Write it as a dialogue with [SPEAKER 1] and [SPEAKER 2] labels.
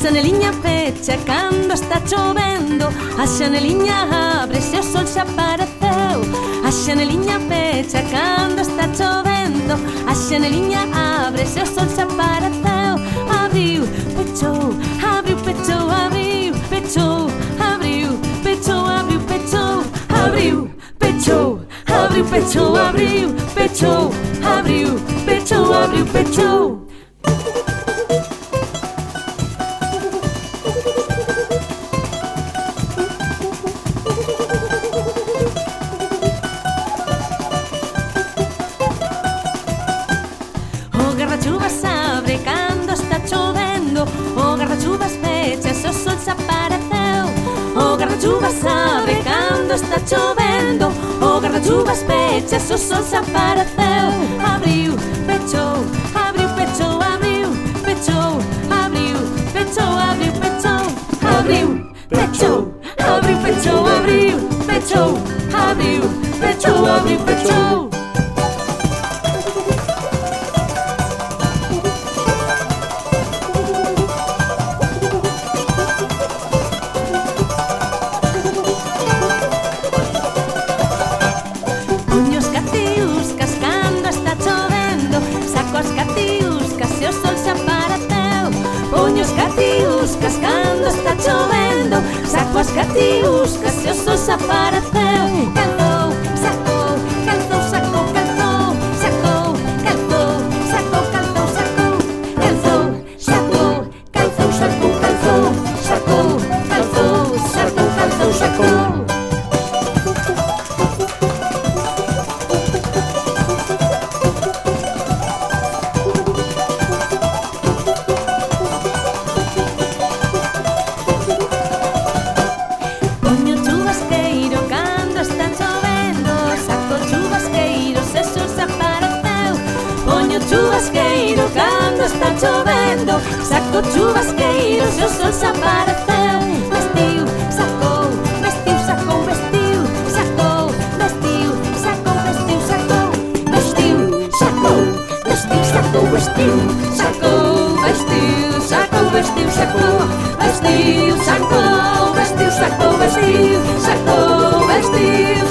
[SPEAKER 1] xaneliña pecha cando está chovendo, a xaneliña abre se o sol xa apareceu. A xaneliña pecha cando está chovendo, a xaneliña abre se o sol xa apareceu. Abriu, pechou, abriu, pechou, abriu, pechou, abriu, pechou, abriu, pechou, abriu, pechou, abriu, pechou, abriu, pechou, abriu, pechou, abriu, pechou. O garrachuvas abre cando está chovendo, o garrachuvas pecha se o sol se apareceu. O garrachuvas abre cando está chovendo, o garrachuvas pecha se o sol se apareceu. Abriu, pechou, abriu, pechou, abriu, pechou, abriu, pechou, abriu, pechou, abriu, pechou, abriu, pechou, abriu, pechou, abriu, pechou, abriu, pechou. Poño os catiuscas cando está chovendo, saco as catiuscas se o sol se apareceu. Poño os catiuscas cando está chovendo, saco as catiuscas se o sol se apareceu. Calzou, sacou, calzou, sacou, calzou, sacou, calzou, sacou, calzou, sacou, calzou, sacou, calzou, sacou, calzou, sacou, calzou, sacou, calzou, sacou. Poño chuvasqueiro cando está chovendo, saco chuvasqueiro se o sol se apareceu. Poño chuvasqueiro cando está chovendo, saco chuvasqueiro se o sol se apareceu. Vestiu, sacou, vestiu, sacou, vestiu, sacou, vestiu, sacou, vestiu, sacou, vestiu, sacou, vestiu, sacou, vestiu, sacou, vestiu, sacou, vestiu, sacou, vestiu, sacou, vestiu, sacou, vestiu, sacou, vestiu,